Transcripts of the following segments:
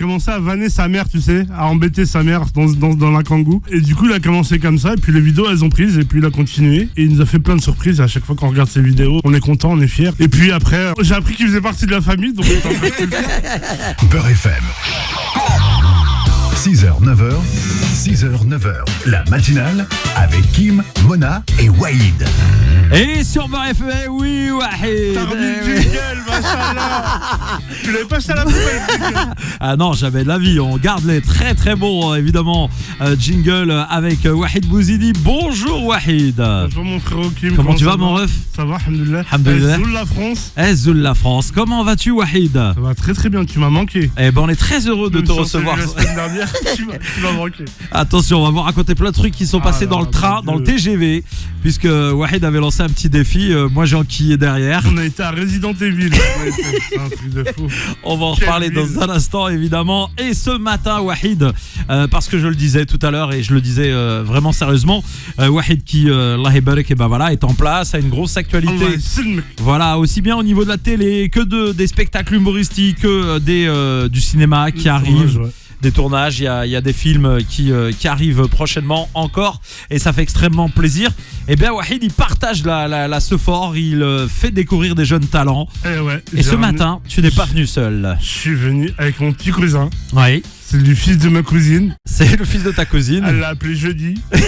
commencé à vanner sa mère, tu sais, à embêter sa mère dans la Kangoo. Et du coup, il a commencé comme ça. Et puis les vidéos, elles ont pris. Et puis il a continué. Et il nous a fait plein de surprises. Et à chaque fois qu'on regarde ses vidéos, on est content, on est fiers. Et puis après, j'ai appris qu'il faisait partie de la famille. Donc Beurre FM. 6h, 9h, 6h, 9h. La matinale avec Kim, Mona et Wahid. Et sur Beurre FM, oui, Wahid. t'as remis le jingle, machallah. Tu l'avais pas à la poubelle. Ah non, jamais de la vie. On garde les très très bons, évidemment, jingles avec Wahid Bouzidi. Bonjour Wahid. Bonjour mon frérot Kim. Comment tu vas mon ref? Ça va, alhamdoulilah. Alhamdoulilah. Zoul la France. Zoul la France. Comment vas-tu Wahid? Ça va très très bien, tu m'as manqué. Eh ben on est très heureux de te recevoir. La semaine dernière, tu m'as manqué. Attention, on va vous raconter plein de trucs qui sont passés dans le train, dans le TGV, puisque Wahid avait lancé un petit défi. Moi j'ai enquillé derrière. On a été à Resident Evil. C'est un truc de fou. On va en reparler dans un instant évidemment. Et ce matin Wahid, parce que je le disais tout à l'heure et je le disais vraiment sérieusement, Wahid qui Allah Barak, et ben voilà, est en place, a une grosse actualité. Voilà, aussi bien au niveau de la télé que des spectacles humoristiques, que du cinéma qui arrivent. Des tournages, il y a des films qui arrivent prochainement encore et ça fait extrêmement plaisir. Et bien Wahid il partage ce fort, il fait découvrir des jeunes talents. Et ce matin, tu n'es pas venu seul. Je suis venu avec mon petit cousin. Oui. C'est le fils de ma cousine. C'est le fils de ta cousine. Elle l'a appelé jeudi. Ça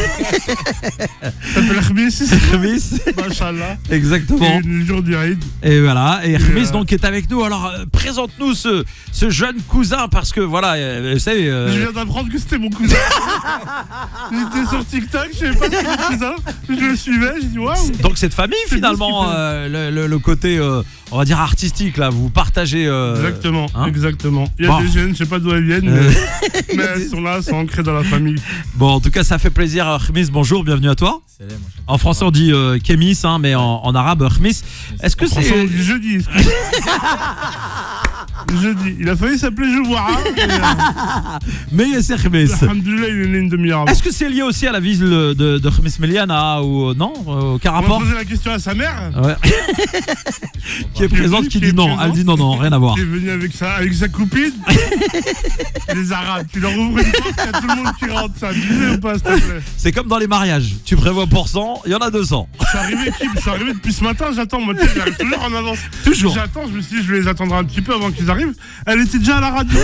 s'appelle Khmis. Machallah. Exactement. Et le jour du Eid. Et voilà. Et Khmis donc est avec nous. Alors présente-nous ce jeune cousin parce que voilà, vous savez. Je viens d'apprendre que c'était mon cousin. J'étais sur TikTok, je savais pas que c'était mon cousin. Je le suivais, j'ai dit waouh. Donc cette famille finalement, le côté on va dire artistique là, vous partagez. Exactement, hein, exactement. Il y a des jeunes, je sais pas d'où elles viennent, mais elles sont là, elles sont ancrées dans la famille. Bon, en tout cas, ça fait plaisir. Khmis, bonjour, bienvenue à toi. Salam, en français, on dit Kémis, hein, mais en arabe, Khmis. Est-ce que c'est. On dit jeudi. Jeudi. Il a failli s'appeler Jouara. Mais c'est Khmis. Alhamdoulilah, il est né une demi-heure. Est-ce que c'est lié aussi à la ville de Khmis Meliana ou non? Aucun rapport? On va poser la question à sa mère. Ouais. Qui est présente, qui dit non. Elle dit non, rien à voir. Qui est venu avec sa copine. Les Arabes, tu leur ouvres une porte, il y a tout le monde qui rentre. Ça abusé ou pas, s'il te plaît? C'est comme dans les mariages. Tu prévois pour 100, il y en a 200. Je suis arrivé depuis ce matin, j'attends. Moi, j'arrive toujours en avance. Toujours. J'attends, je me suis dit, je vais les attendre un petit peu avant qu'ils arrivent. Elle était déjà à la radio.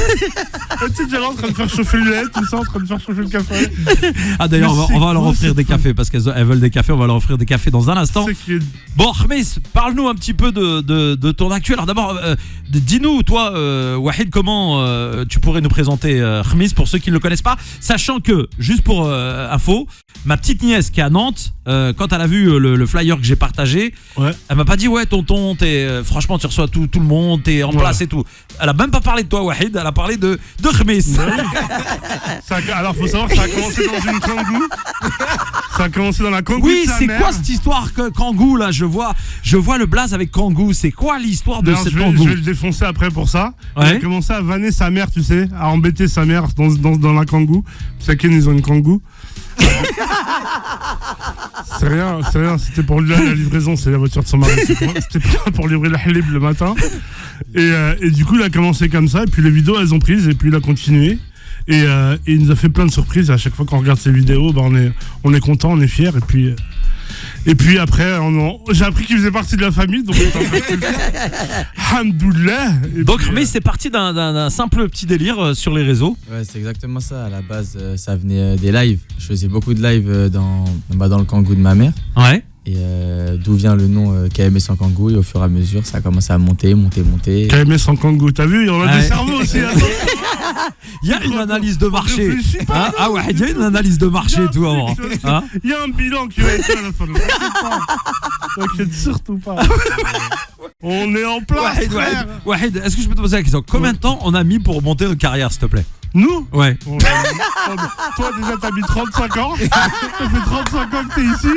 Elle était déjà là en train de faire chauffer le lait, tout ça, en train de faire chauffer le café. Ah d'ailleurs, on va leur offrir des cafés parce qu'elles veulent des cafés. On va leur offrir des cafés dans un instant. Bon, Khmis, parle-nous un petit peu de ton actu. Alors d'abord, dis-nous, toi, Wahid, comment tu pourrais nous présenter Khmis pour ceux qui ne le connaissent pas, sachant que, juste pour info, ma petite nièce qui est à Nantes, quand elle a vu le flyer que j'ai partagé, elle m'a pas dit ouais tonton, franchement tu reçois tout le monde, t'es en place et tout. Elle a même pas parlé de toi Wahid, elle a parlé de Khmis. Alors faut savoir que ça a commencé dans une Kangoo. Ça a commencé dans la Kangoo. Oui, c'est quoi cette histoire Kangoo là? Je vois le blaze avec Kangoo. C'est quoi l'histoire de cette Kangoo? Je vais le défoncer après pour ça. Il a commencé à vanner sa mère, tu sais, à embêter sa mère dans la Kangoo. Chacun ils ont une Kangoo. C'est rien, c'était pour lui la livraison, c'est la voiture de son mari. C'était pour livrer la halib le matin. Et du coup, il a commencé comme ça, et puis les vidéos elles ont pris, et puis il a continué. Et il nous a fait plein de surprises. À chaque fois qu'on regarde ses vidéos, on est content, on est fiers. Et puis après, j'ai appris qu'il faisait partie de la famille, donc alhamdoulilah. Donc mais c'est parti d'un simple petit délire sur les réseaux. Ouais, c'est exactement ça. À la base, ça venait des lives. Je faisais beaucoup de lives dans le Kangoo de ma mère. Ouais. Et d'où vient le nom KMS en Kangoo, et au fur et à mesure, ça a commencé à monter. KMS en Kangoo, t'as vu, il y en a des cerveaux aussi. Il y a une analyse de marché. Ah ouais, il y a une analyse de marché tout avant. Il y a un bilan qui va être là à la fin de t'inquiète surtout pas. On est en place. Wahid, est-ce que je peux te poser la question? Combien de temps on a mis pour monter notre carrière, s'il te plaît? Nous? Ouais. Toi déjà t'as mis 35 ans. Ça fait 35 ans que t'es ici.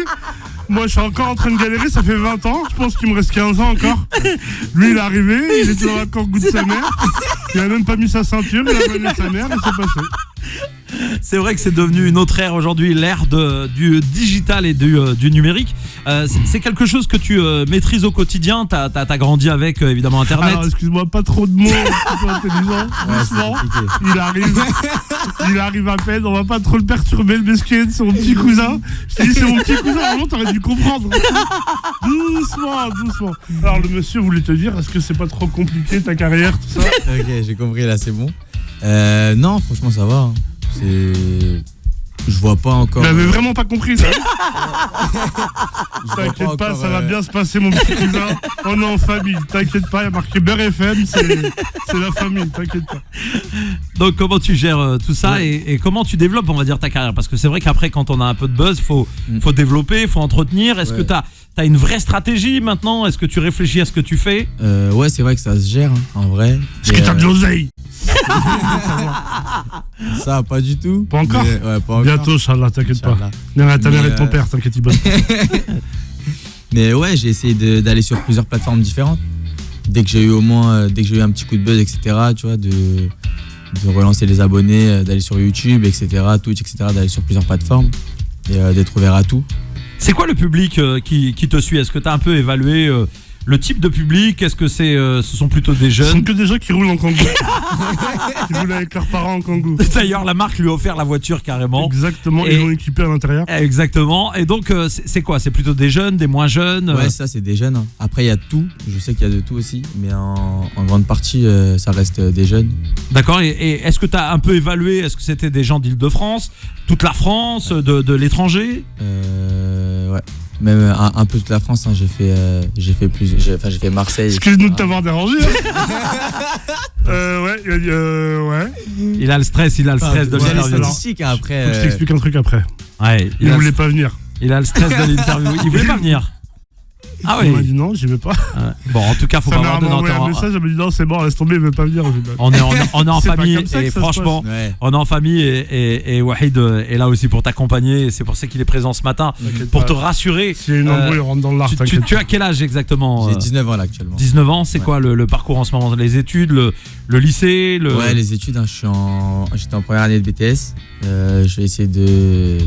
Moi je suis encore en train de galérer, ça fait 20 ans. Je pense qu'il me reste 15 ans encore. Lui il est arrivé, il était dans la Kangoo de sa mère. Il a même pas mis sa ceinture, il a donné sa mère et c'est passé. C'est vrai que c'est devenu une autre ère aujourd'hui, l'ère du digital et du numérique. C'est quelque chose que tu maîtrises au quotidien. T'as grandi avec évidemment Internet. Alors, excuse-moi, pas trop de mots, plutôt intelligent. Doucement. Il arrive à peine, on va pas trop le perturber, le mesquin, c'est mon petit cousin. Je t'ai dit, c'est mon petit cousin, vraiment, t'aurais dû comprendre. Doucement. Alors, le monsieur voulait te dire, est-ce que c'est pas trop compliqué ta carrière, tout ça? Ok, j'ai compris, là, c'est bon. Non, franchement, ça va. Hein. Je vois pas encore. Tu n'avais vraiment pas compris ça. T'inquiète pas, ça va bien se passer, mon petit cousin. On est en famille, t'inquiète pas, il y a marqué Beurre FM, c'est la famille, t'inquiète pas. Donc comment tu gères tout ça et comment tu développes, on va dire, ta carrière? Parce que c'est vrai qu'après, quand on a un peu de buzz, faut développer, faut entretenir. Est-ce que t'as une vraie stratégie maintenant? Est-ce que tu réfléchis à ce que tu fais? Ouais, c'est vrai que ça se gère, hein, en vrai. Est-ce que t'as de l'oseille? Ça, pas du tout. Pas encore? Ouais, pas encore. Bientôt, Inch'Allah, t'inquiète pas. Ta mère et ton père, t'inquiète, ils bossent. Mais ouais, j'ai essayé d'aller sur plusieurs plateformes différentes. Dès que j'ai eu un petit coup de buzz, etc., tu vois, de relancer les abonnés, d'aller sur YouTube, etc., Twitch, etc., d'aller sur plusieurs plateformes et d'être ouvert à tout. C'est quoi le public qui te suit? Est-ce que tu as un peu évalué le type de public? Est-ce que ce sont plutôt des Ce sont jeunes? que des gens qui roulent en Kangoo. Qui roulent avec leurs parents en Kangoo. D'ailleurs, la marque lui a offert la voiture carrément. Exactement, Et- ils l'ont équipé à l'intérieur. Exactement. Et donc, c'est quoi? C'est plutôt des jeunes, des moins jeunes? Ouais, ça, c'est des jeunes. Hein. Après, il y a de tout. Je sais qu'il y a de tout aussi. Mais en grande partie, ça reste des jeunes. D'accord. Et est-ce que tu as un peu évalué? Est-ce que c'était des gens d'Île-de-France, toute la France, de l'étranger? Ouais. Même un peu toute la France. Hein. J'ai fait Marseille. Excuse-nous de t'avoir dérangé. Ouais, il a dit ouais. Il a le stress de Il y a les l'interview. statistiques hein, Faut après. que je t'explique un truc après. Ouais, Il voulait pas venir. il a le stress de l'interview. Il voulait pas venir. Ah Il m'a oui. dit non, j'y vais pas. Bon, en tout cas, faut Sa pas mère avoir de m'a envoyé un notes. message, elle m'a dit non, c'est bon, laisse tomber, il veut pas venir. J'ai dit, On est en C'est pas famille comme ça que et ça se franchement, Ouais. on est en famille et Wahid est là aussi pour t'accompagner. C'est pour ça qu'il est présent ce matin, T'inquiète pour pas. te rassurer. S'il y a une embrouille, on rentre dans l'art, Tu t'inquiète. as quel âge exactement? J'ai 19 ans là actuellement. 19 ans, c'est Ouais. quoi le parcours en ce moment? Les études, le lycée, Ouais, les études, hein, j'étais en première année de BTS. Je vais essayer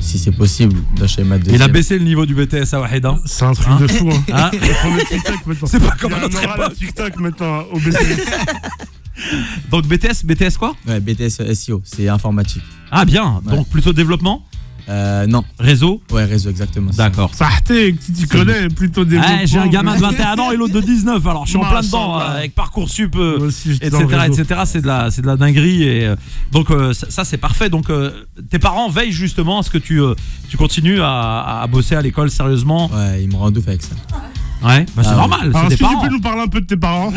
si c'est possible, d'enchaîner ma deuxième. Il a baissé le niveau du BTS à Wahid. Hein. C'est un truc Hein de fou. Hein. Hein Ils font le TikTok maintenant. C'est pas comme Il y à a un notre oral à époque. TikTok maintenant au BTS. Donc BTS quoi? Ouais, BTS SEO, c'est informatique. Ah bien, Ouais. donc plutôt développement, Non, réseau. ouais, réseau, exactement. c'est ça. D'accord. Sarté, tu t'y connais, plutôt développement. J'ai un gamin de 21 ans et l'autre de 19, alors je suis en plein dedans Machallah. avec Parcoursup, Moi aussi, j'étais dans le etc., réseau. etc. C'est de la dinguerie et donc ça c'est parfait. Donc tes parents veillent justement à ce que tu continues à bosser à l'école sérieusement. Ouais, ils me rendent ouf avec ça. Ouais, bah, c'est Ah, normal, Alors, c'est est-ce des que tu parents. peux nous parler un peu de tes parents?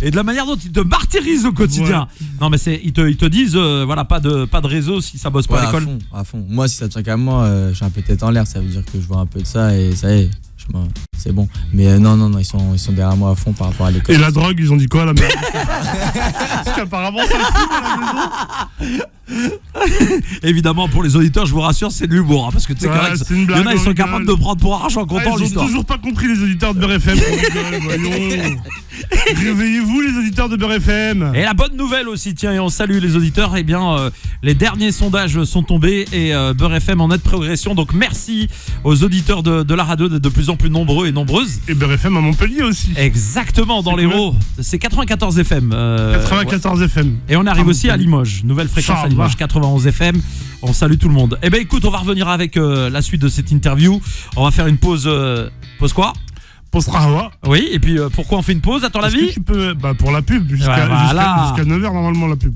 Et de la manière dont ils te martyrisent au quotidien. Non mais ils te disent voilà pas de réseau si ça bosse pas Ouais, à l'école. à fond. Moi, si ça tient qu'à moi, je suis un peu tête en l'air. Ça veut dire que je vois un peu de ça et ça y est, c'est bon. Mais non, ils sont derrière moi à fond par rapport à l'école. Et la drogue, ils ont dit quoi à la mère? Parce qu'apparemment, ça fume à la maison. Évidemment pour les auditeurs, je vous rassure, c'est de l'humour hein, parce que tu sais Ouais, qu'il y en a qui c'est une il y en a, blague, ils on sont rigole. capables de prendre pour argent comptant Ils ont l'histoire. toujours pas compris les auditeurs de Beurre FM. Voyons. Réveillez-vous les auditeurs de Beurre FM. Et la bonne nouvelle aussi, tiens, et on salue les auditeurs, eh bien, les derniers sondages sont tombés et Beurre FM en nette progression. Donc merci aux auditeurs de la radio d'être de plus en plus nombreux et nombreuses. Et Beurre FM à Montpellier aussi. Exactement, dans C'est l'Hérault. C'est 94 FM. 94 FM. Et on arrive Ah, aussi à Montpellier. Limoges, nouvelle fréquence à Ça Limoges, va. 91 FM. On salue tout le monde. Eh ben écoute, on va revenir avec la suite de cette interview. On va faire une pause. Pause quoi? Pause Rawa. Oui, et puis pourquoi on fait une pause à ton Est-ce avis? que tu peux. Bah, pour la pub, jusqu'à Ouais, voilà. 9h normalement la pub.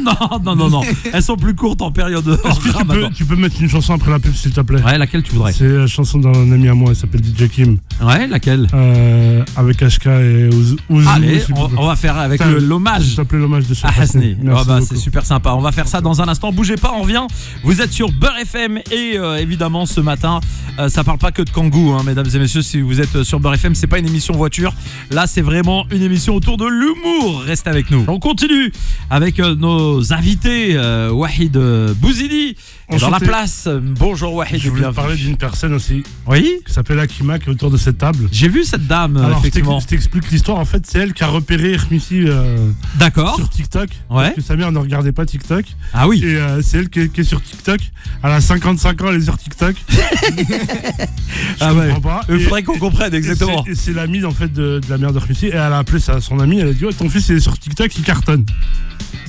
Non. Elles sont plus courtes en période. Est-ce que tu peux mettre une chanson après la pub s'il te plaît? Ouais, laquelle tu voudrais? C'est la chanson d'un ami à moi, il s'appelle DJ Kim. Ouais, laquelle? Avec HK et Ouzou. Allez, on va faire avec l'hommage Ça s'appelle l'hommage de à Hasni. Merci C'est beaucoup. super sympa. On va faire ça dans un instant. Bougez pas, on revient. Vous êtes sur Beurre FM et évidemment ce matin, ça parle pas que de Kangoo, hein, mesdames et messieurs. Si vous êtes sur Beurre Beurre FM, c'est pas une émission voiture. Là, c'est vraiment une émission autour de l'humour. Reste avec nous. On continue avec nos invités. Wahid Bouzidi est dans la Enchanté. place. Bonjour Wahid. Je voulais parler d'une personne aussi Oui, qui s'appelle Akima qui est autour de cette table. j'ai vu cette dame, Alors, effectivement. je t'explique l'histoire. En fait, c'est elle qui a repéré Khmissi D'accord. sur TikTok. Ouais. Parce que sa mère ne regardait pas TikTok. Ah oui. Et c'est elle qui est sur TikTok. Elle a 55 ans, elle est sur TikTok. Ah ouais. comprends pas. Il Et- faudrait qu'on comprenne exactement. Et c'est l'amie en fait de la mère de Khmissi. Et elle a appelé son amie. Elle a dit, oh, ton fils il est sur TikTok, il cartonne.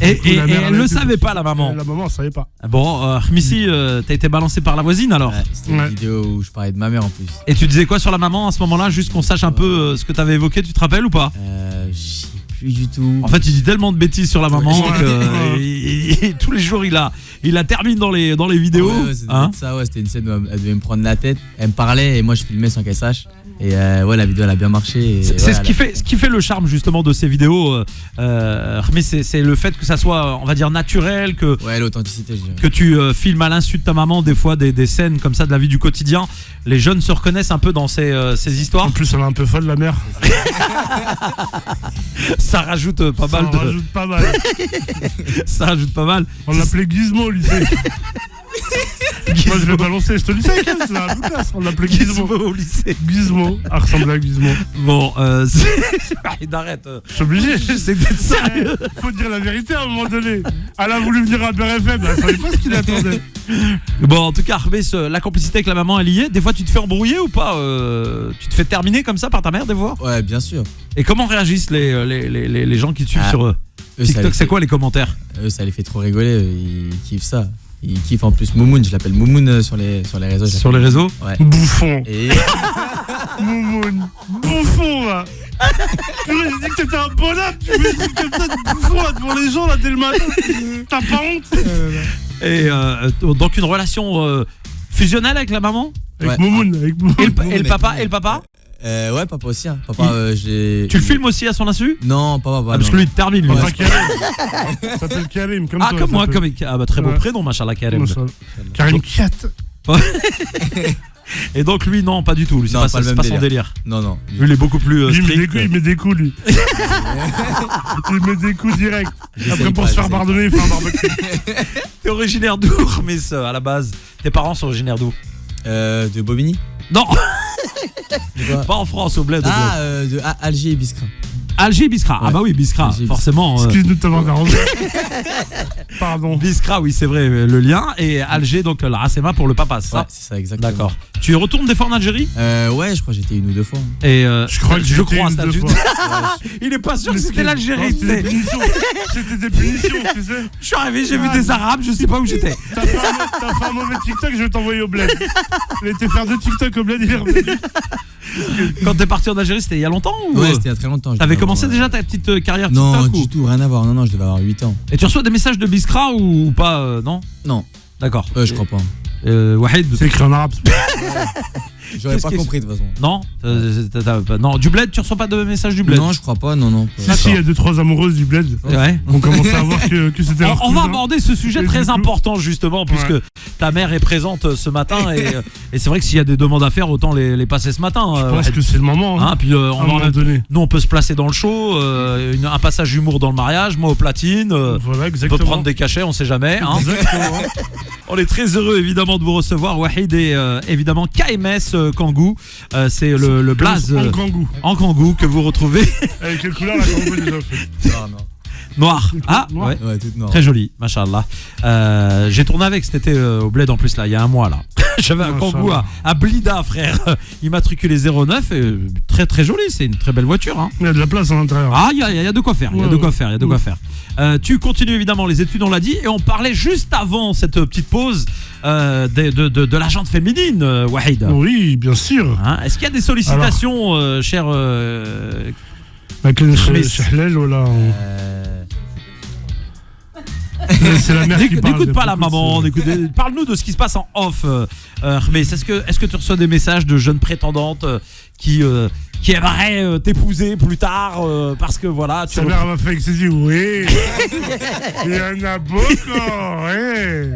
Et, Du coup, et- la et mère, elle a le été- savait pas, la maman. La maman, elle savait pas. Bon, Khmissi, t'as été balancé par la voisine alors. Ouais, c'était Ouais. une vidéo où je parlais de ma mère en plus. Et tu disais quoi sur la maman à ce moment-là, juste qu'on sache un peu ce que t'avais évoqué, tu te rappelles ou pas? Je sais plus du tout. En fait, il dit tellement de bêtises sur la maman Ouais. que Ouais. tous les jours il la termine dans les vidéos. Ouais, c'était hein. ça, ouais, c'était une scène où elle devait me prendre la tête. Elle me parlait et moi je filmais sans qu'elle sache. Et ouais, la vidéo elle a bien marché. C'est ouais, ce qui fait le charme justement de ces vidéos. Mais c'est le fait que ça soit, on va dire, naturel, que Ouais, l'authenticité, je dirais. que tu filmes à l'insu de ta maman des fois des scènes comme ça de la vie du quotidien. Les jeunes se reconnaissent un peu dans ces histoires. En plus, elle est un peu folle, la mère. Ça rajoute pas Ça mal en de, rajoute pas mal. ça rajoute pas mal. On l'appelait Gizmo au lycée. Moi, je vais balancer, je te le dis, c'est un Lucas. On l'appelait Gizmo. Au lycée. Gizmo. Elle ressemble à Gizmo. Bon, arrête. Je suis obligé. C'est d'être sérieux. Faut dire la vérité à un moment donné. Elle a voulu venir à Beurre FM, elle savait pas ce qu'il attendait. Bon, en tout cas, Arbès, la complicité avec la maman, elle y est. Des fois, tu te fais embrouiller ou pas Tu te fais terminer comme ça par ta mère, des fois? Ouais, bien sûr. Et comment réagissent les gens qui te suivent Ah, sur Eux, ça les TikTok? C'est fait- quoi les commentaires? Eux, ça les fait trop rigoler. Ils kiffent ça. Ils kiffent en plus Moumoun. Je l'appelle Moumoun sur les réseaux. Sur les réseaux? Ouais. Bouffon. Et Moumoun. Bouffon, va. Purée, j'ai dit que t'étais un bonhomme. Tu me dis comme ça de bouffon là, devant les gens là dès le matin. T'as pas honte? Et donc, une relation fusionnelle avec la maman? Avec Ouais. Moumoun. Avec Moumoun. Et le papa? Et le papa? ouais, papa aussi. Hein. Papa, j'ai. Tu le filmes aussi à son insu? Non, papa. Ah, parce que lui, il te termine, lui. Papa Karim. Il s'appelle Karim, comme Ah, toi. comme il moi, s'appelle. très beau Ouais. prénom, machallah, Karim. Machallah. Karim Kiat. Et donc, lui, non, pas du tout. Lui, c'est Non, pas, pas le c'est même pas son délire. délire. Non, non. Lui, il est beaucoup plus Lui, il met des strict. coups, il met des coups, lui. Il met des coups direct. J'essaye Après, pour pas, se faire j'essaye pardonner, il fait un barbecue. T'es originaire d'où, mais à la base? Tes parents sont originaires d'où? De Bobigny. Non, De quoi pas en France, au bled. au bled. De Alger et Biskra. Alger, Biskra. Ah Ouais. bah oui, Biskra, Alger, forcément. Excuse-nous de t'avoir dérangé. Pardon. Biskra, oui, c'est vrai, le lien. Et Alger, donc la Racema pour le papa, c'est Ouais, ça? c'est ça, exactement. D'accord. Tu retournes des fois en Algérie? Ouais, je crois que j'étais une ou deux fois. Et Je crois que je j'ai crois, été une, deux statut. fois. Il est pas sûr que c'était Non, l'Algérie. C'était des punitions. C'était des punitions, tu sais. Je suis arrivé, j'ai vu des Arabes, je sais pas où j'étais. T'as fait un mauvais TikTok, je vais t'envoyer au bled. Il a été faire 2 TikTok au bled, il est revenu. Quand t'es parti en Algérie, c'était il y a longtemps ou Ouais, c'était il y a très longtemps. je T'avais devais commencé avoir, déjà ta petite carrière Non, TikTok du tout, rien à voir. Non, je devais avoir 8 ans. Et tu reçois des messages de Biskra ou pas non? Non, D'accord. je crois pas. Wahid, C'est écrit en arabe. J'aurais Qu'est-ce pas qui- compris de toute façon. non, non, du bled, tu reçois pas de messages du bled? Non, je crois pas, non. Si, il y a 2-3 amoureuses du bled. Ouais. On commence à voir que c'était leur On va cousin. aborder ce sujet Et très du coup- important justement puisque Ouais. ta mère est présente ce matin et c'est vrai que s'il y a des demandes à faire autant les passer ce matin. Je pense que c'est le moment. hein, puis à un moment donné. nous on peut se placer dans le show, un passage humour dans le mariage, moi au platine, Voilà, on peut exactement. prendre des cachets, on sait jamais. Hein. Exactement. On est très heureux évidemment de vous recevoir Wahid et évidemment KMS Kangoo, c'est le blaze En kangou. en Kangoo que vous retrouvez Avec quelle couleur la kangou déjà fait? Non. noir. Ah Noir. ouais. Ouais, tout noir. Très joli, machallah. J'ai tourné avec cet été au bled en plus là, il y a un mois là. J'avais un Machallah. Kangoo à Blida frère, immatriculé 09 et très très joli, c'est une très belle voiture. Hein. Il y a de la place à l'intérieur. Ah il y a de quoi faire, il y a Ouais, de quoi ouais. faire, il y a de quoi faire. Tu continues évidemment les études, on l'a dit, et on parlait juste avant cette petite pause de la jante féminine, Wahid. Oui, bien sûr. Hein, est-ce qu'il y a des sollicitations, cher Avec le Khmis. Chehlel, voilà. C'est la mère qui parle. N'écoute pas la beaucoup de maman, ce- parle-nous de ce qui se passe en off. Mais est-ce que tu reçois des messages de jeunes prétendantes qui aimeraient t'épouser plus tard parce que voilà, tu Sa mère m'a fait avec ses yeux, oui. Il y en a beaucoup, oui.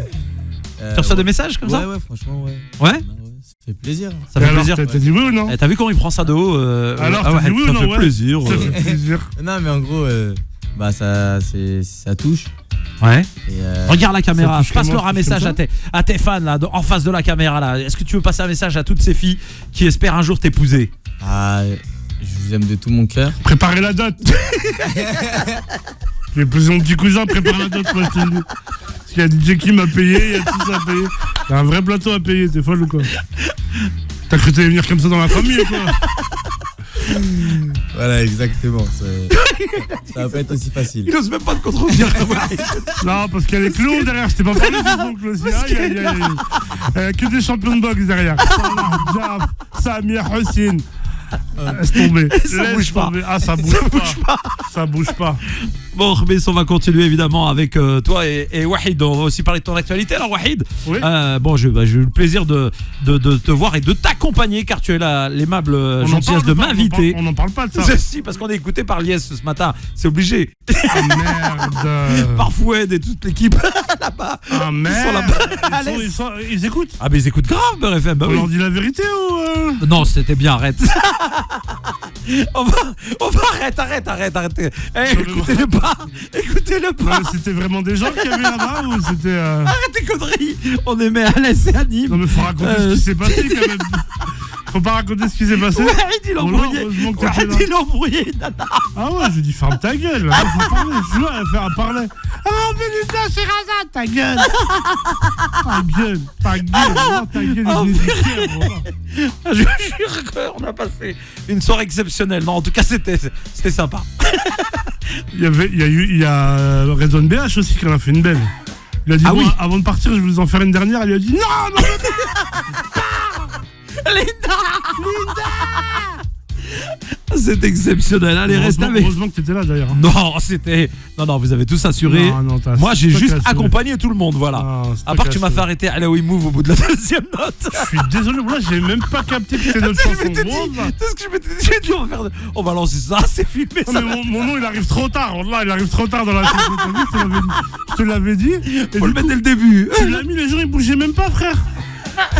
reçois des messages comme ça? Ouais, franchement, ouais. Ouais. Ça Ça fait plaisir. Ça Et fait alors, plaisir. T'as dit oui ou non? T'as vu comment il prend ça de haut Alors, ah t'as ouais, dit oui ou ça non? fait Ouais. plaisir. Ça fait plaisir. Non, mais en gros, ça touche. Ouais. Et, Regarde la caméra, touche passe-leur comment, un message comme à tes fans là, en face de la caméra là. Est-ce que tu veux passer un message à toutes ces filles qui espèrent un jour t'épouser? je vous aime de tout mon cœur. Préparez la dot. J'ai posé mon petit cousin, prépare la dot, moi je te le dis. Parce qu'il y a DJ Kim à payer, il y a tout ça à payer. Il y a un vrai plateau à payer, t'es folle ou quoi? T'as cru que t'allais venir comme ça dans la famille ou quoi? Voilà, exactement. Ça va pas être aussi facile. Il ose même pas te contredire. Non, parce qu'il y a les clowns derrière, je t'ai pas parlé de son oncle aussi. Aïe, aïe, aïe. Que des champions de boxe derrière. Salah, Jaf, Samir, Hussein. Laisse tomber. Ça Laisse bouge pas. tomber. Ah, ça bouge pas. Ça bouge pas. Bon, mais on va continuer évidemment avec toi et Wahid. On va aussi parler de ton actualité. Alors, Wahid, Oui. bon, j'ai eu le plaisir de te voir et de t'accompagner car tu es l'aimable On en gentillesse parle de ou pas? m'inviter. On n'en parle pas de ça. Si, parce qu'on est écouté par Lies ce matin, c'est obligé. Ah merde. Par Foued et toute l'équipe là-bas. Ah Ils merde. sont là-bas à l'aise. Ils écoutent. Ah, mais ils écoutent grave, Beurre FM. Bah On oui. leur dit la vérité ou Non, c'était bien, arrête. on va arrête. Écoutez-le pas. Écoutez-le pas. Ouais, c'était vraiment des gens qui avaient là-bas ou c'était. Arrête tes conneries. On est à l'aise et à Nîmes. Non mais faut raconter ce qui s'est passé quand même. Faut pas raconter ce qui s'est passé. Wahid, il a embrouillé. Heureusement que t'étais Wahid, là. il a embrouillé, nana. Ah ouais, je lui dis ferme ta gueule. Là, faut parler. Je suis là, elle fait un parler. Ah, Vénuta, c'est Razat, ta gueule. Ta gueule. Non, ta gueule. Oh, il est nickel, voilà. Je jure qu'on a passé une soirée exceptionnelle. Non, en tout cas, c'était sympa. Il y a Redon BH aussi qui en a fait une belle. Il a dit Ah bon, oui. avant de partir, je vais vous en faire une dernière. Il a dit non. Linda. C'est exceptionnel. Allez, reste avec. Heureusement que t'étais là d'ailleurs. Non, vous avez tous assuré. Non, t'as- Moi, j'ai toi qui juste as assuré. accompagné tout le monde, voilà. Ah, c'est toi À part qui que tu as m'as fait assuré. arrêter à la Move au bout de la deuxième note. Je suis désolé, moi j'ai même pas capté que c'était notre Je chanson. m'étais dit, Wallah. tout ce que je m'étais dit, j'ai dit, on va lancer ça, c'est filmé. Non, Ça. mais mon nom il arrive trop tard, Wallah, il arrive trop tard dans la chanson. T'as vu, je te l'avais dit. Et Faut le du mettre coup, dès le début. tu l'as mis, les gens ils bougeaient même pas, frère.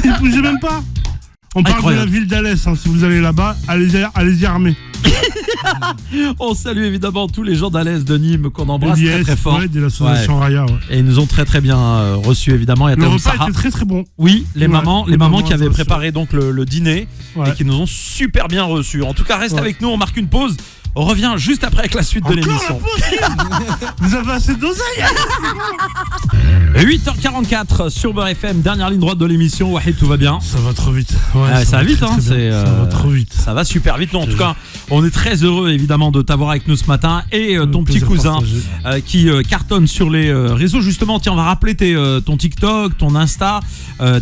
Ils bougeaient même pas. On parle Incroyable. de la ville d'Alès, hein. Si vous allez là-bas, allez-y armés. On salue évidemment tous les gens d'Alès de Nîmes qu'on embrasse Lies, très très fort. ouais, de l'association Raya. Ouais. Et ils nous ont très très bien reçus évidemment. Il y a Le Taoum repas Sarah. était très très bon. Oui, les Ouais, mamans les mamans, qui avaient ça, préparé donc le dîner Ouais. et qui nous ont super bien reçus. En tout cas, reste Ouais. avec nous, on marque une pause. On revient juste après avec la suite de Encore la l'émission. pause. Vous avez assez d'oseille. 8h44 sur Beurre FM, dernière ligne droite de l'émission. Wahid, tout va bien? Ça va trop vite. Ouais, Ah, ça va vite, très, hein, très bien. Ça va trop vite. Ça va super vite. Non, en tout cas, on est très heureux évidemment de t'avoir avec nous ce matin et ton petit Plaisir cousin partagé. qui cartonne sur les réseaux. Justement, tiens, on va rappeler ton TikTok, ton Insta,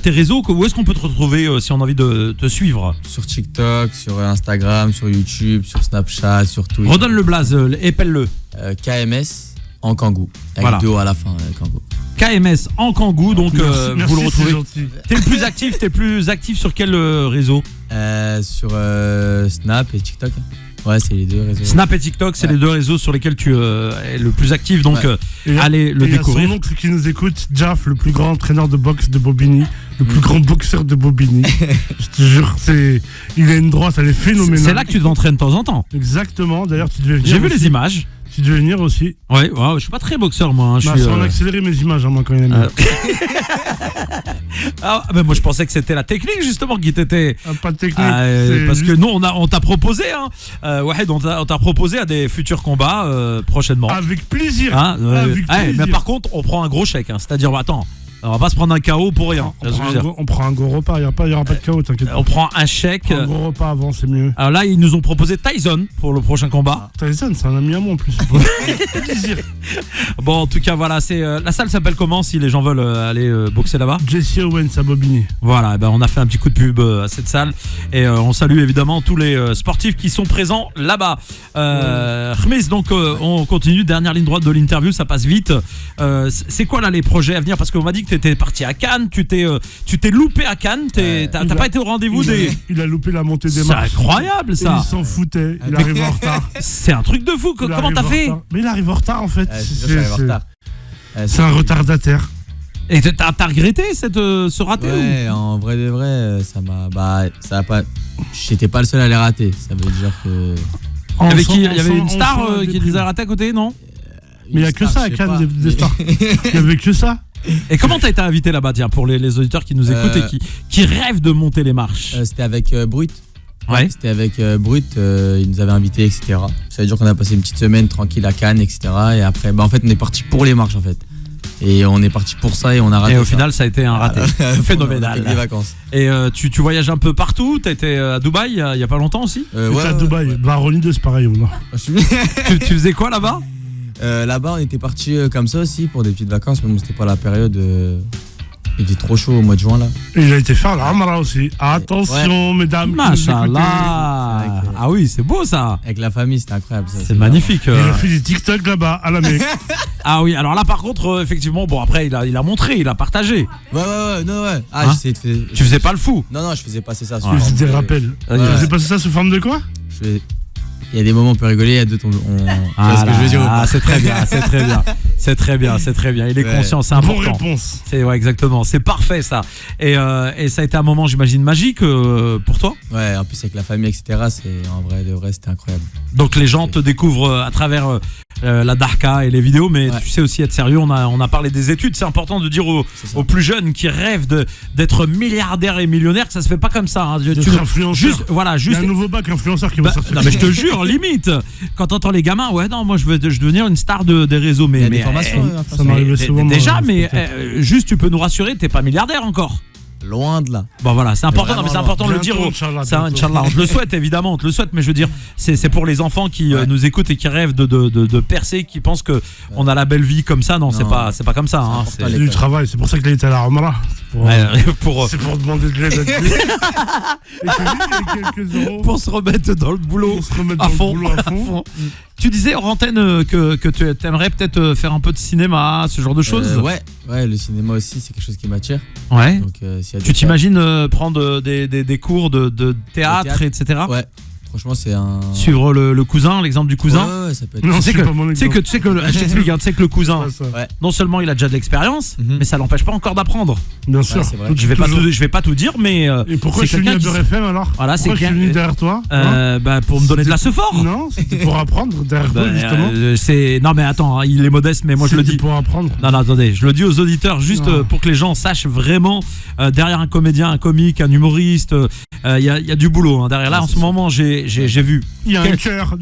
tes réseaux. Où est-ce qu'on peut te retrouver si on a envie de te suivre? Sur TikTok, sur Instagram, sur YouTube, sur Snapchat, sur Twitter. Redonne le blaze, épelle-le. KMS en Kangoo. Avec Voilà. 2 O à la fin, Kangoo. KMS en Kangoo, donc Merci, vous le c'est retrouvez. gentil. T'es plus actif sur quel réseau? Sur Snap et TikTok. Ouais, c'est les deux réseaux. Snap et TikTok, c'est Ouais. les deux réseaux sur lesquels tu es le plus actif, donc Ouais. Et allez le et il y a découvrir. son oncle qui nous écoute, Jaff, le plus grand entraîneur de boxe de Bobigny, le plus grand boxeur de Bobigny. Je te jure, il a une droite, elle est phénoménale. C'est là que tu t'entraînes de temps en temps. Exactement, d'ailleurs tu devais venir. J'ai vu aussi. les images. Tu devais venir aussi. Ouais, je suis pas très boxeur moi. Hein, je Bah, suis, ça en a accéléré mes images, hein, moi, quand il y en a. mais moi je pensais que c'était la technique justement qui t'était. Pas de technique. c'est Parce juste que nous on t'a proposé, hein. Wahid, on t'a proposé à des futurs combats prochainement. Avec plaisir. Hein, Avec plaisir. mais par contre, on prend un gros chèque. Hein, c'est-à-dire, attends, on va pas se prendre un KO pour rien. Tu vois ce que je veux dire. On prend un gros repas, il n'y aura pas de chaos, t'inquiète pas. On prend un chèque. Un gros repas avant, c'est mieux. Alors là, ils nous ont proposé Tyson pour le prochain combat. Tyson, c'est un ami à moi en plus. Plaisir. Bon, en tout cas, voilà, c'est la salle s'appelle comment si les gens veulent aller boxer là-bas? Jesse Owens à Bobigny. Voilà, eh ben on a fait un petit coup de pub à cette salle et on salue évidemment tous les sportifs qui sont présents là-bas. Khmis, donc on continue, dernière ligne droite de l'interview, ça passe vite. C'est quoi là les projets à venir? Parce qu'on m'a dit que tu étais parti à Cannes, tu t'es loupé à Cannes, t'as pas été au rendez-vous des... Il a loupé la montée des C'est marches. incroyable Et ça. il s'en foutait, il arrive en retard. C'est un truc de fou. Comment t'as fait? Mais il arrive en retard en fait. C'est sûr, j'arrive en retard. C'est un retardataire. Et t'as regretté ce raté Ouais, en vrai de vrai, ça m'a. Bah, ça a pas. J'étais pas le seul à les rater. Ça veut dire que. Il y avait qui? Il y avait une star qui les a ratés à côté, non? Mais il n'y a que ça à Cannes, des stars. Il n'y avait que ça. Et comment t'as été invité là-bas, tiens, pour les auditeurs qui nous écoutent et qui rêvent de monter les marches? C'était avec Brut. Ouais. C'était avec Brut, ils nous avaient invités, etc. Ça veut dire qu'on a passé une petite semaine tranquille à Cannes, etc. Et après, bah en fait, on est parti pour les marches en fait. Et on est parti pour ça et on a raté. Et au final, ça a été un raté. Phénoménal. Des vacances. Et tu voyages un peu partout. T'as été à Dubaï il y a pas longtemps aussi. Ouais, à Dubaï. Bah, Ronnie 2, c'est pareil. Tu faisais quoi là-bas? Là-bas, on était parti comme ça aussi pour des petites vacances, mais bon, c'était pas la période. Il était trop chaud au mois de juin là. Et il a été faire la Amra aussi. Attention, mesdames. Machallah. Ah oui, c'est beau ça. Avec la famille, c'était incroyable. Ça, c'est magnifique. Il a fait des TikTok là-bas à la Mecque. Ah oui, alors là par contre, effectivement, bon après il a montré, il a partagé. Ouais, non, ouais. Ah, Hein, j'essayais de faire. Tu faisais pas le fou. Non, je faisais passer ça. Tu faisais des rappels. Tu faisais passer ça sous forme de quoi? Il y a des moments on peut rigoler, il y a d'autres tu vois ce que je veux dire ou pas? C'est très bien, c'est très bien. C'est très bien, c'est très bien. Il est conscient, c'est important. Bonne réponse. C'est ouais, exactement, c'est parfait ça. Et ça a été un moment, j'imagine, magique pour toi. Ouais, en plus avec la famille, etc. C'est en vrai de vrai, c'était incroyable. Donc les gens te découvrent à travers la Darka et les vidéos, mais tu sais aussi être sérieux. On a parlé des études. C'est important de dire aux plus jeunes qui rêvent d'être milliardaires et millionnaires que ça se fait pas comme ça. Hein. Juste. Il y a un nouveau bac influenceur qui va sortir. Non mais je te jure, limite. Quand t'entends les gamins, ouais non, moi je veux devenir une star des réseaux, mais des formations, ça m'arrive souvent. Déjà, mais juste tu peux nous rassurer, t'es pas milliardaire encore. Loin de là. Bon voilà, c'est important, non, mais c'est important de le dire. Inch'Allah, on te le souhaite évidemment, on te le souhaite, mais je veux dire, c'est pour les enfants qui nous écoutent et qui rêvent de percer, qui pensent que on a la belle vie comme ça. Non, c'est pas comme ça. Hein, c'est du travail, c'est pour ça qu'il a été à la Omra. C'est pour demander de l'aide à Dieu. Et quelques euros. Pour se remettre dans le boulot à fond. Tu disais hors antenne que tu aimerais peut-être faire un peu de cinéma, ce genre de choses. Ouais, le cinéma aussi, c'est quelque chose qui m'attire. Ouais. Donc, tu t'imagines prendre des cours de théâtre, etc. Ouais. Franchement, c'est un. Suivre le cousin, l'exemple du cousin. Ouais, ça peut être. Non, tu sais que je t'explique, tu sais que le cousin, non seulement il a déjà de l'expérience, mais ça l'empêche pas encore d'apprendre. Bien sûr. Ouais, je vais pas tout dire, mais. Et pourquoi je suis venu à Beurre FM alors? Voilà, pourquoi je suis venu derrière toi? Pour me donner de la sephore. Non, c'était pour apprendre derrière toi justement. Non mais attends, il est modeste, mais moi je le dis. Pour apprendre. Non, attendez, je le dis aux auditeurs juste pour que les gens sachent vraiment derrière un comédien, un comique, un humoriste, il y a du boulot hein, derrière. Là en ce moment j'ai vu. Il y a un cœur.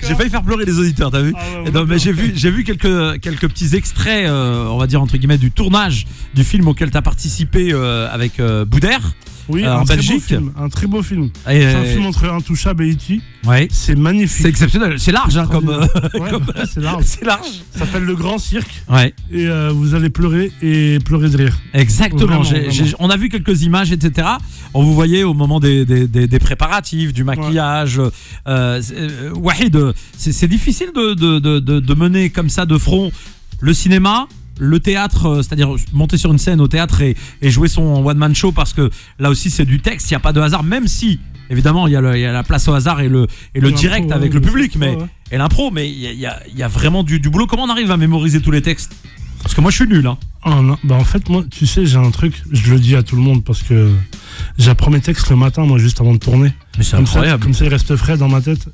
J'ai failli faire pleurer les auditeurs, t'as vu? Non, mais j'ai vu quelques petits extraits, on va dire entre guillemets, du tournage du film auquel t'as participé avec Boudère. Oui, en Belgique. Un très beau film. C'est un film entre Intouchable et E.T. Ouais. C'est magnifique. C'est exceptionnel. C'est large, hein, c'est large. C'est large. Ça s'appelle Le Grand Cirque. Ouais. Et vous allez pleurer et pleurer de rire. Exactement. On a vu quelques images, etc. On vous voyait au moment des préparatifs, du maquillage. Wahid, c'est difficile de mener comme ça de front le cinéma, le théâtre, c'est-à-dire monter sur une scène au théâtre et jouer son one-man show, parce que là aussi c'est du texte, il n'y a pas de hasard, même si évidemment il y a la place au hasard et le direct avec le public, et l'impro, mais il y a vraiment du boulot. Comment on arrive à mémoriser tous les textes? Parce que moi je suis nul. Hein. En fait, moi, tu sais, j'ai un truc, je le dis à tout le monde parce que j'apprends mes textes le matin, moi, juste avant de tourner. Mais c'est incroyable. Comme ça, ils restent frais dans ma tête.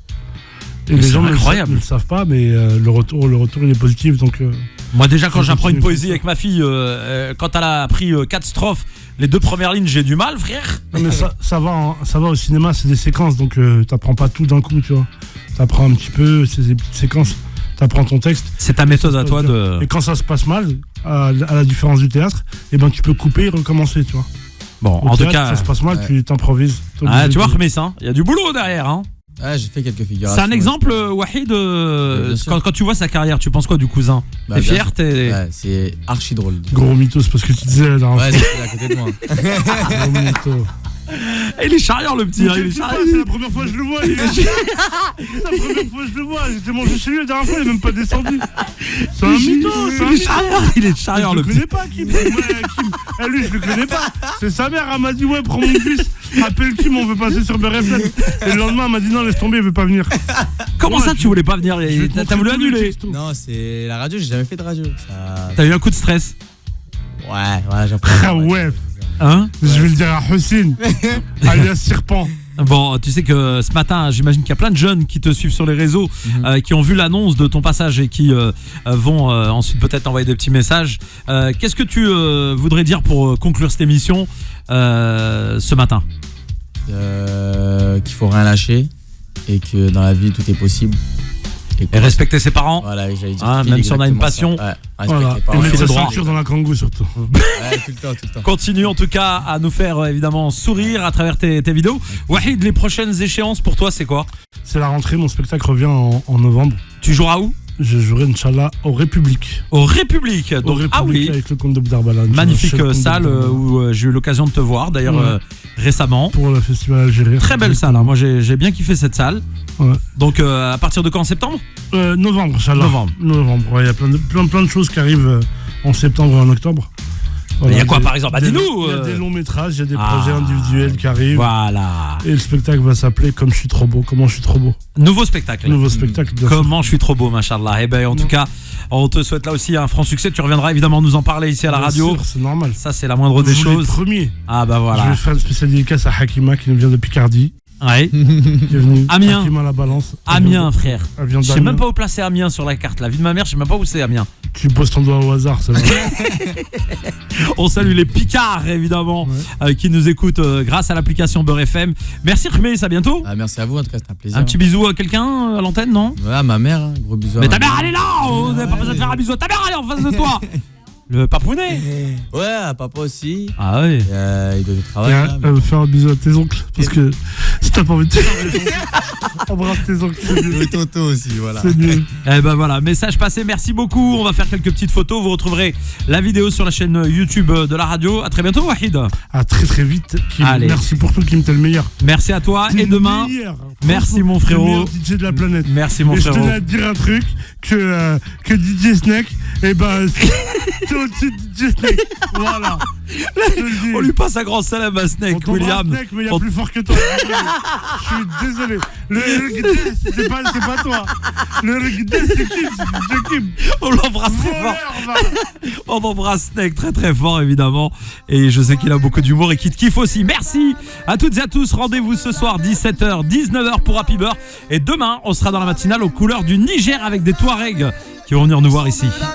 Et les gens ne le savent pas, mais le retour il est positif, donc. Moi déjà quand j'apprends une poésie avec ma fille, quand elle a appris 4 strophes, les 2 premières lignes j'ai du mal, frère. Non, mais ça va au cinéma, c'est des séquences, donc t'apprends pas tout d'un coup, tu vois. T'apprends un petit peu, c'est des petites séquences, t'apprends ton texte. C'est ta méthode à toi de. Et quand ça se passe mal, à la différence du théâtre, et ben tu peux couper et recommencer, tu vois. Bon, en tout cas, ça se passe mal, tu t'improvises. Tu vois, Khmis, il y a du boulot derrière, hein. Ouais, j'ai fait quelques figurations. C'est un exemple, Wahid, quand tu vois sa carrière, tu penses quoi du cousin? T'es fier? Ouais, c'est archi drôle. Gros mytho, c'est parce que tu disais là. Ouais, c'est à côté de moi. Gros mytho. Il est charriant le petit, il est charriant. C'est la première fois que je le vois. C'est la première fois que je le vois. J'étais mangé chez lui la dernière fois, il est même pas descendu. C'est un mytho, Il est charriant le petit. Je connais pas Kim. Eh, lui, je le connais pas. C'est sa mère, elle m'a dit, ouais, prends mon fils. Appelle Kim, on veut passer sur BRFM. Et le lendemain, elle m'a dit, non, laisse tomber, il veut pas venir. Comment Ouais, ça, tu voulais pas venir? Je vais te T'as montrer voulu tous les annuler? textos. Non, c'est la radio, j'ai jamais fait de radio. Ça... T'as eu un coup de stress? Ouais, voilà, j'en Ah ouais. Hein? Je vais le dire à Hussein, alias Serpent. Bon, tu sais que ce matin, j'imagine qu'il y a plein de jeunes qui te suivent sur les réseaux, qui ont vu l'annonce de ton passage et qui vont ensuite peut-être envoyer des petits messages. Qu'est-ce que tu voudrais dire pour conclure cette émission ce matin? Qu'il faut rien lâcher et que dans la vie tout est possible. Et respecter ses parents. Voilà, j'allais dire. Ah, même si on a une exactement passion. ça. Ouais, Voilà. respecter Et les mettre c'est sa droit. ceinture dans la kangou surtout. parents. Ouais, tout le temps. Continue en tout cas à nous faire évidemment sourire à travers tes vidéos. Wahid, les prochaines échéances pour toi, c'est quoi? C'est la rentrée, mon spectacle revient en novembre. Tu joueras où? Je jouerai, Inch'Allah, au République. Au République. Donc, Au République ah oui, avec le comte de Bdarbala. magnifique Inch'Allah, chez le salle comte de Bdarbala. où j'ai eu l'occasion de te voir d'ailleurs Ouais. récemment. Pour le festival algérien. Très belle salle, hein. Moi j'ai bien kiffé cette salle. Ouais. Donc à partir de quand? En septembre? Novembre, Inch'Allah. Novembre. Ouais, il y a plein de choses qui arrivent en septembre et en octobre. Il y a quoi par exemple? Bah, dis-nous. Il y a des longs métrages, il y a des Ah. projets individuels qui arrivent. Voilà. Et le spectacle va s'appeler Comme je suis trop beau. Comment je suis trop beau. Nouveau spectacle. Nouveau spectacle. bien sûr. Comment je suis trop beau, machallah. Et ben en tout cas, on te souhaite là aussi un franc succès. Tu reviendras évidemment nous en parler ici à la Bien radio. sûr, c'est normal. Ça c'est la moindre des Vous voulez choses. le premier. Ah bah Je voilà. vais faire une spéciale dédicace à Hakima qui nous vient de Picardie. Ouais. Qui est venu. Amiens. Hakima à la balance. Amiens, frère. Elle vient Je sais d'Amiens. même pas où placer Amiens sur la carte. La vie de ma mère, je sais même pas où c'est Amiens. Tu poses ton doigt au hasard, c'est vrai. On salue les Picards évidemment qui nous écoutent grâce à l'application Beurre FM. Merci Khmé, à bientôt. Ah, merci à vous, en tout cas, c'était un plaisir. Un petit bisou à quelqu'un à l'antenne, non? Voilà, ma mère, hein, gros bisous. à Mais ma ta mère elle est là. On n'a pas besoin de faire un bisou à ta mère, elle est en face de toi. Le papounet. Ouais, à papa aussi. Ah oui. Il doit Et travailler. là, mais- faire un bisou à tes oncles. Parce que si t'as pas envie de faire des oncles, embrasse tes oncles, c'est mieux. Oui, Toto aussi, voilà. C'est mieux. Eh ben voilà, message passé, merci beaucoup. On va faire quelques petites photos. Vous retrouverez la vidéo sur la chaîne YouTube de la radio. À très bientôt, Wahid. À très très vite. Kim. Allez. Merci pour tout, Kim, t'es le meilleur. Merci à toi. T'es Et le demain, meilleur. merci, mon T'es le frérot. meilleur DJ de la planète. merci mon Et je frérot. tenais à te dire un truc que DJ Snake, eh ben, t'es au-dessus de DJ Snake. Voilà. Je te le dis. On lui passe un grand salam à On Snake, t'embrasse, William. Snake, mais il y a On- plus fort que toi. Je suis désolé. Le reggae, c'est pas toi. Le reggae, c'est Kim, c'est Kim. On l'embrasse très fort. Voleur, va. On embrasse Snake très très fort évidemment. Et je sais qu'il a beaucoup d'humour et qu'il te kiffe aussi. Merci à toutes et à tous. Rendez-vous ce soir 17h, 19h pour Happy Beurre. Et demain, on sera dans la matinale aux couleurs du Niger avec des Touaregs qui vont venir nous voir ici.